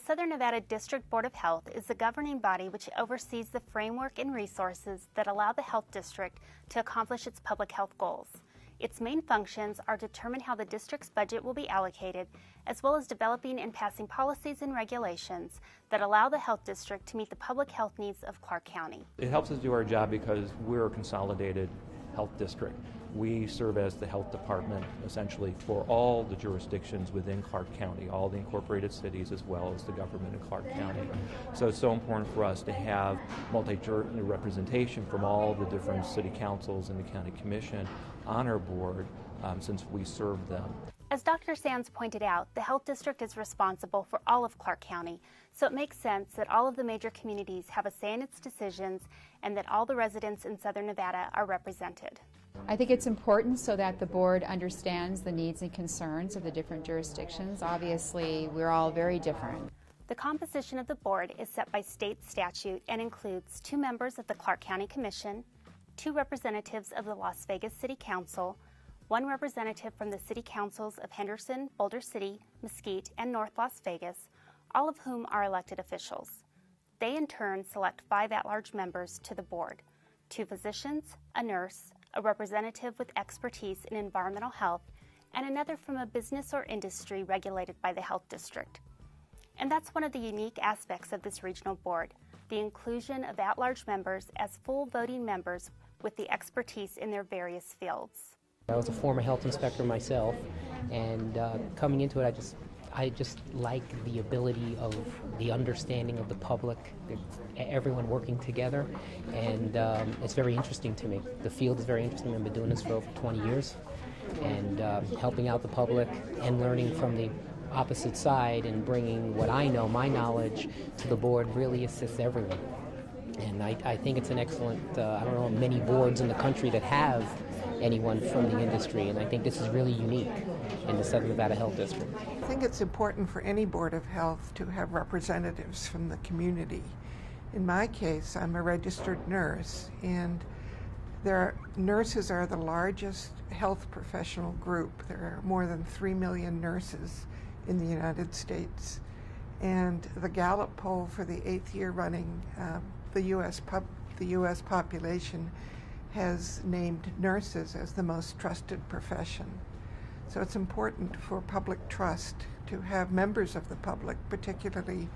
Southern Nevada District Board of Health is the governing body which oversees the framework and resources that allow the health district to accomplish its public health goals. Its main functions are to determine how the district's budget will be allocated, as well as developing and passing policies and regulations that allow the health district to meet the public health needs of Clark County. It helps us do our job because we're a consolidated health district. We serve as the health department essentially for all the jurisdictions within Clark County, all the incorporated cities as well as the government in Clark County. So it's so important for us to have multi-jurisdictional representation from all the different city councils and the county commission on our board since we serve them. As Dr. Sands pointed out, the health district is responsible for all of Clark County, so it makes sense that all of the major communities have a say in its decisions and that all the residents in Southern Nevada are represented. I think it's important so that the board understands the needs and concerns of the different jurisdictions. Obviously, we're all very different. The composition of the board is set by state statute and includes 2 members of the Clark County Commission, 2 representatives of the Las Vegas City Council, 1 representative from the city councils of Henderson, Boulder City, Mesquite, and North Las Vegas, all of whom are elected officials. They in turn select 5 at-large members to the board, 2 physicians, a nurse, a representative with expertise in environmental health, and another from a business or industry regulated by the health district. And that's one of the unique aspects of this regional board, the inclusion of at-large members as full voting members with the expertise in their various fields. I was a former health inspector myself, and coming into it, I just like the ability of the understanding of the public, everyone working together, and it's very interesting to me. The field is very interesting. I've been doing this for over 20 years, and helping out the public and learning from the opposite side and bringing what I know, my knowledge, to the board really assists everyone. And I think it's an excellent, I don't know many boards in the country that have anyone from the industry, and I think this is really unique in the Southern Nevada Health District. I think it's important for any Board of Health to have representatives from the community. In my case, I'm a registered nurse, and nurses are the largest health professional group. There are more than 3 million nurses in the United States. And the Gallup poll for the 8th year running, the U.S. population has named nurses as the most trusted profession. So it's important for public trust to have members of the public, particularly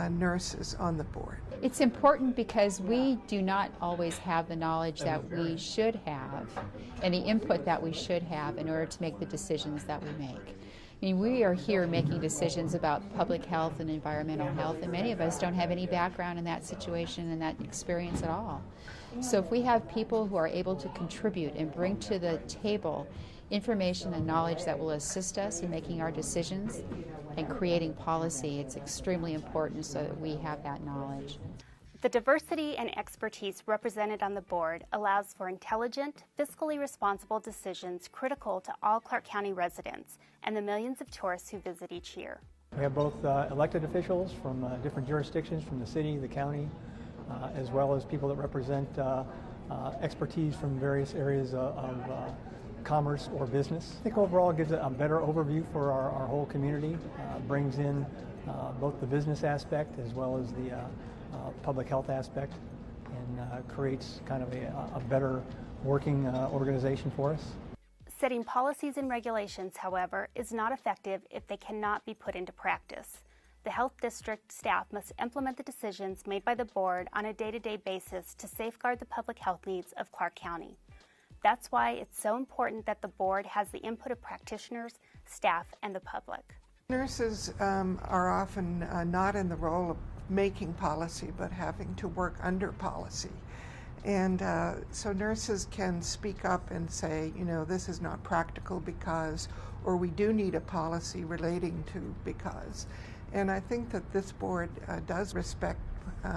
nurses, on the board. It's important because we do not always have the knowledge that we should have and the input that we should have in order to make the decisions that we make. I mean, we are here making decisions about public health and environmental health, and many of us don't have any background in that situation and that experience at all. So if we have people who are able to contribute and bring to the table information and knowledge that will assist us in making our decisions and creating policy, it's extremely important so that we have that knowledge. The diversity and expertise represented on the board allows for intelligent, fiscally responsible decisions critical to all Clark County residents and the millions of tourists who visit each year. We have both elected officials from different jurisdictions, from the city, the county, as well as people that represent expertise from various areas of commerce or business. I think overall it gives a better overview for our whole community, brings in both the business aspect as well as the public health aspect, and creates kind of a better working organization for us. Setting policies and regulations, however, is not effective if they cannot be put into practice. The health district staff must implement the decisions made by the board on a day-to-day basis to safeguard the public health needs of Clark County. That's why it's so important that the board has the input of practitioners, staff, and the public. Nurses are often not in the role of making policy, but having to work under policy. And so nurses can speak up and say, you know, this is not practical because, or we do need a policy relating to because. And I think that this board does respect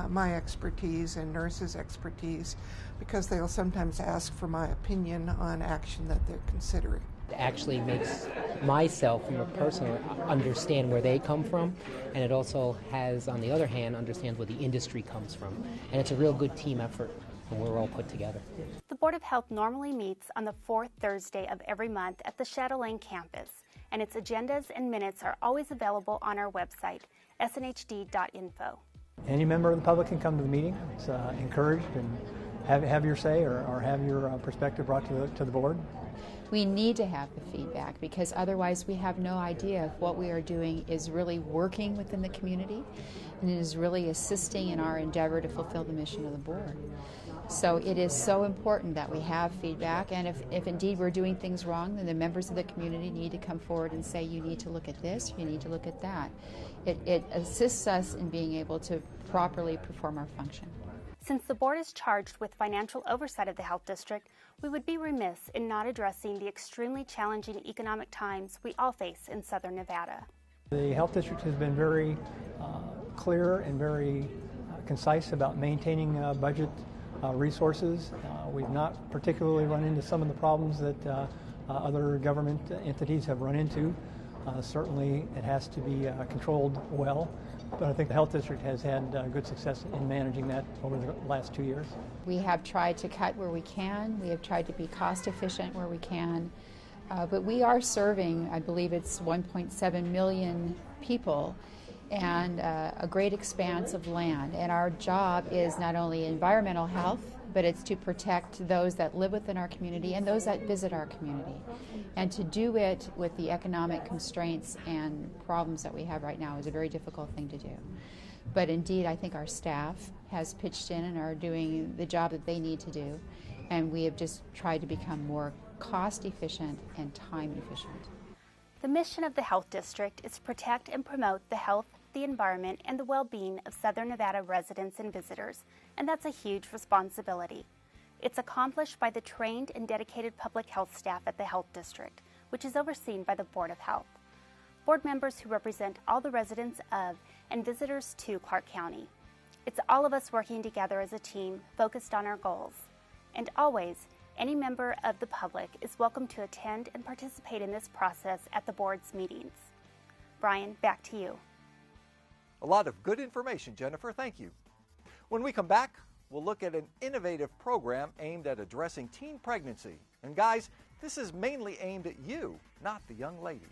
my expertise and nurses' expertise, because they'll sometimes ask for my opinion on action that they're considering. It actually makes myself, from a person, understand where they come from, and it also has, on the other hand, understands where the industry comes from. And it's a real good team effort when we're all put together. The Board of Health normally meets on the 4th Thursday of every month at the Shadow Lane campus, and its agendas and minutes are always available on our website snhd.info. Any member of the public can come to the meeting. It's encouraged, and have your say or have your perspective brought to the board. We need to have the feedback, because otherwise we have no idea if what we are doing is really working within the community and is really assisting in our endeavor to fulfill the mission of the board. So it is so important that we have feedback, and if indeed we're doing things wrong, then the members of the community need to come forward and say, you need to look at this, you need to look at that. It assists us in being able to properly perform our function. Since the board is charged with financial oversight of the Health District, we would be remiss in not addressing the extremely challenging economic times we all face in Southern Nevada. The Health District has been very clear and very concise about maintaining budget resources. We've not particularly run into some of the problems that other government entities have run into. Certainly it has to be controlled well, but I think the Health District has had good success in managing that over the last 2 years. We have tried to cut where we can. We have tried to be cost efficient where we can. But we are serving, I believe it's 1.7 million people, and a great expanse of land. And our job is not only environmental health, but it's to protect those that live within our community and those that visit our community. And to do it with the economic constraints and problems that we have right now is a very difficult thing to do. But indeed, I think our staff has pitched in and are doing the job that they need to do. And we have just tried to become more cost efficient and time efficient. The mission of the Health District is to protect and promote the health, the environment, and the well-being of Southern Nevada residents and visitors, and that's a huge responsibility. It's accomplished by the trained and dedicated public health staff at the Health District, which is overseen by the Board of Health. Board members who represent all the residents of and visitors to Clark County. It's all of us working together as a team focused on our goals. And always, any member of the public is welcome to attend and participate in this process at the board's meetings. Brian, back to you. A lot of good information, Jennifer. Thank you. When we come back, we'll look at an innovative program aimed at addressing teen pregnancy. And guys, this is mainly aimed at you, not the young ladies.